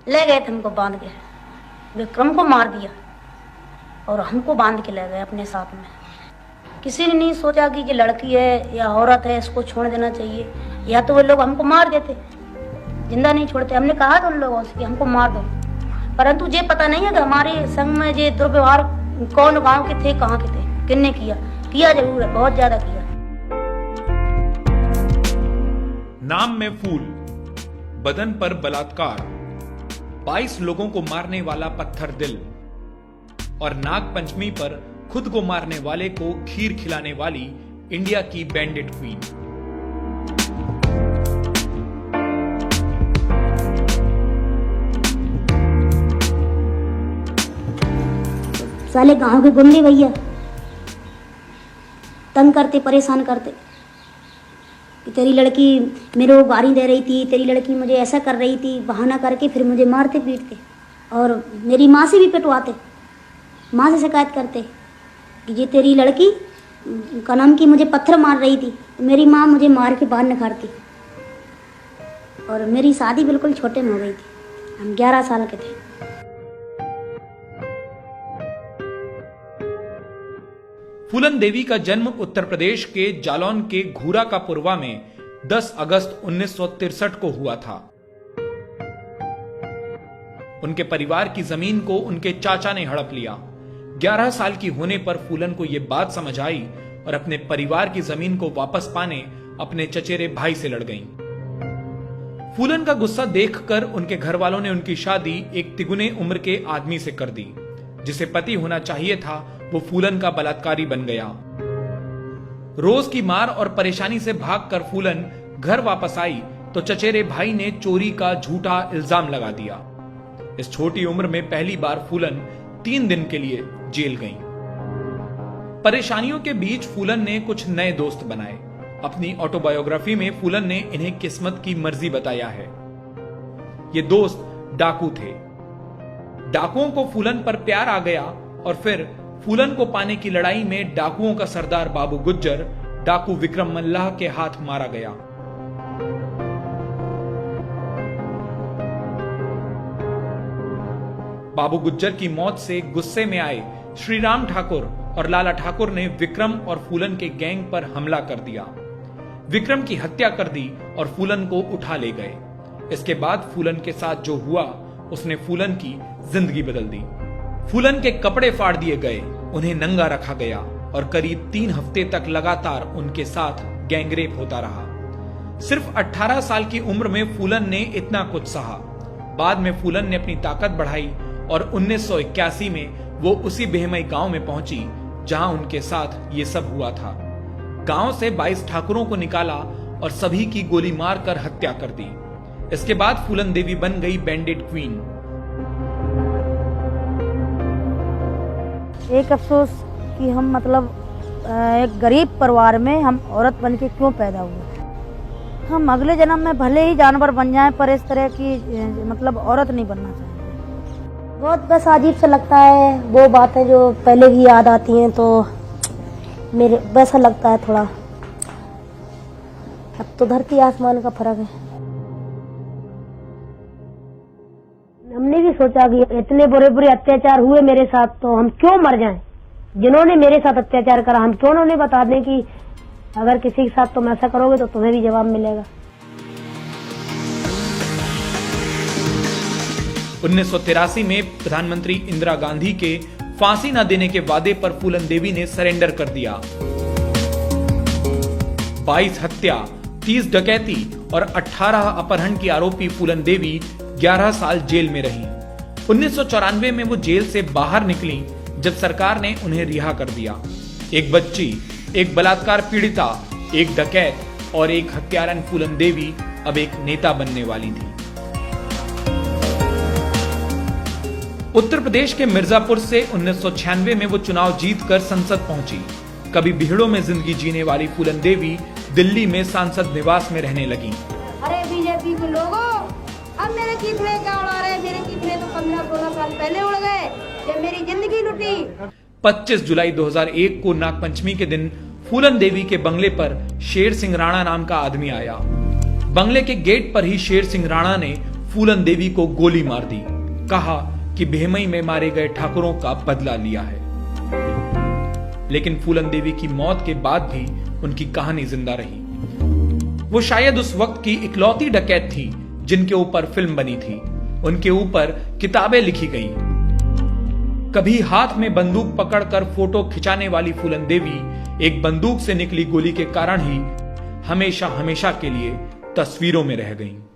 ले गए थे हमको बांध के, विक्रम को मार दिया और हमको बांध के ले गए अपने साथ में। किसी ने नहीं सोचा कि लड़की है या औरत है, इसको छोड़ देना चाहिए, या तो वो लोग हमको मार देते, जिंदा नहीं छोड़ते। हमने कहा था उन लोगों से कि हमको मार दो, परंतु ये पता नहीं है कि हमारे संग में ये दुर्व्यवहार कौन गांव के थे, कहाँ के थे, किसने किया जरूर है, बहुत ज्यादा किया। नाम में फूल, बदन पर बलात्कार, 22 लोगों को मारने वाला पत्थर दिल और नाग पंचमी पर खुद को मारने वाले को खीर खिलाने वाली इंडिया की बैंडिट क्वीन। साले गांव के गुंडे भैया तंग करते, परेशान करते कि तेरी लड़की मेरे को गाली दे रही थी, तेरी लड़की मुझे ऐसा कर रही थी, बहाना करके फिर मुझे मारते पीटते और मेरी माँ से भी पिटवाते, माँ से शिकायत करते कि ये तेरी लड़की का नाम की मुझे पत्थर मार रही थी। मेरी माँ मुझे मार के बाहर निकालती और मेरी शादी बिल्कुल छोटे में हो गई थी, हम 11 साल के थे। फूलन देवी का जन्म उत्तर प्रदेश के जालौन के घूरा का पुरवा में 10 अगस्त 1963 को हुआ था। उनके परिवार की जमीन को उनके चाचा ने हड़प लिया। 11 साल की होने पर फूलन को यह बात समझ आई और अपने परिवार की जमीन को वापस पाने अपने चचेरे भाई से लड़ गईं। फूलन का गुस्सा देखकर उनके घर वालों ने उनकी शादी एक तिगुने उम्र के आदमी से कर दी। जिसे पति होना चाहिए था वो फूलन का बलात्कारी बन गया। रोज की मार और परेशानी से भागकर फूलन घर वापस आई तो चचेरे भाई ने चोरी का झूठा इल्जाम लगा दिया। इस छोटी उम्र में पहली बार फूलन 3 दिन के लिए जेल गई। परेशानियों के बीच फूलन ने कुछ नए दोस्त बनाए। अपनी ऑटोबायोग्राफी में फूलन ने इन्हें किस्मत की मर्जी बताया है। ये दोस्त डाकू थे। डाकुओं को फूलन पर प्यार आ गया और फिर फूलन को पाने की लड़ाई में डाकुओं का सरदार बाबू गुज्जर डाकू विक्रम मल्लाह के हाथ मारा गया। बाबू गुज्जर की मौत से गुस्से में आए श्री राम ठाकुर और लाला ठाकुर ने विक्रम और फूलन के गैंग पर हमला कर दिया। विक्रम की हत्या कर दी और फूलन को उठा ले गए। इसके बाद फूलन के साथ जो हुआ उसने फूलन की जिंदगी बदल दी। फूलन के कपड़े फाड़ दिए गए, उन्हें नंगा रखा गया और करीब 3 हफ्ते तक लगातार उनके साथ गैंगरेप होता रहा। सिर्फ 18 साल की उम्र में फूलन ने इतना कुछ सहा। बाद में फूलन ने अपनी ताकत बढ़ाई और 1981 में वो उसी बेहमई गांव में पहुंची जहां उनके साथ ये सब हुआ था। गांव से 22 ठाकुरों को निकाला और सभी की गोली मारकर हत्या कर दी। इसके बाद फूलन देवी बन गई बैंडिट क्वीन। एक अफसोस कि हम एक गरीब परिवार में हम औरत बन के क्यों पैदा हुए। हम अगले जन्म में भले ही जानवर बन जाएं पर इस तरह की औरत नहीं बनना चाहिए। बहुत बस अजीब सा लगता है, वो बातें जो पहले भी याद आती हैं तो मेरे वैसा लगता है थोड़ा। अब तो धरती आसमान का फर्क है। हमने भी सोचा कि इतने बुरे बुरे अत्याचार हुए मेरे साथ तो हम क्यों मर जाएं। जिन्होंने मेरे साथ अत्याचार करा हम क्यों उन्हें बता दें कि अगर किसी के साथ तुम ऐसा करोगे तो तुम्हें भी जवाब मिलेगा। 1983 में प्रधानमंत्री इंदिरा गांधी के फांसी न देने के वादे पर फूलन देवी ने सरेंडर कर दिया। 22 हत्या, 30 डकैती और 18 अपहरण की आरोपी फूलन देवी 11 साल जेल में रही। 1994 में वो जेल से बाहर निकली जब सरकार ने उन्हें रिहा कर दिया। एक बच्ची, एक बलात्कार पीड़िता, एक डकैत और एक हत्यारन फूलन देवी अब एक नेता बनने वाली थी। उत्तर प्रदेश के मिर्जापुर से 1996 में वो चुनाव जीतकर संसद पहुंची। कभी बिहड़ों में जिंदगी जीने वाली फूलन देवी दिल्ली में सांसद निवास में रहने लगी। अरे बीजेपी के लोगों, अब मेरे कितने क्या उड़ा रहे, मेरे कितने तो 15-16 साल पहले उड़ गए, ये मेरी जिंदगी लुटी। 25 जुलाई 2001 को नागपंचमी के दिन फूलन देवी के बंगले पर शेर सिंह राणा नाम का आदमी आया। बंगले के गेट पर ही शेर सिंह राणा ने फूलन देवी को गोली मार दी। कहा कि भेमई में मारे गए ठाकुरों का बदला लिया है। लेकिन फूलन देवी की मौत के बाद भी उनकी कहानी जिंदा रही। वो शायद उस वक्त की इकलौती डकैत थी जिनके ऊपर फिल्म बनी थी, उनके ऊपर किताबें लिखी गई। कभी हाथ में बंदूक पकड़कर फोटो खिंचाने वाली फूलन देवी एक बंदूक से निकली गोली के कारण ही हमेशा हमेशा के लिए तस्वीरों में रह गईं।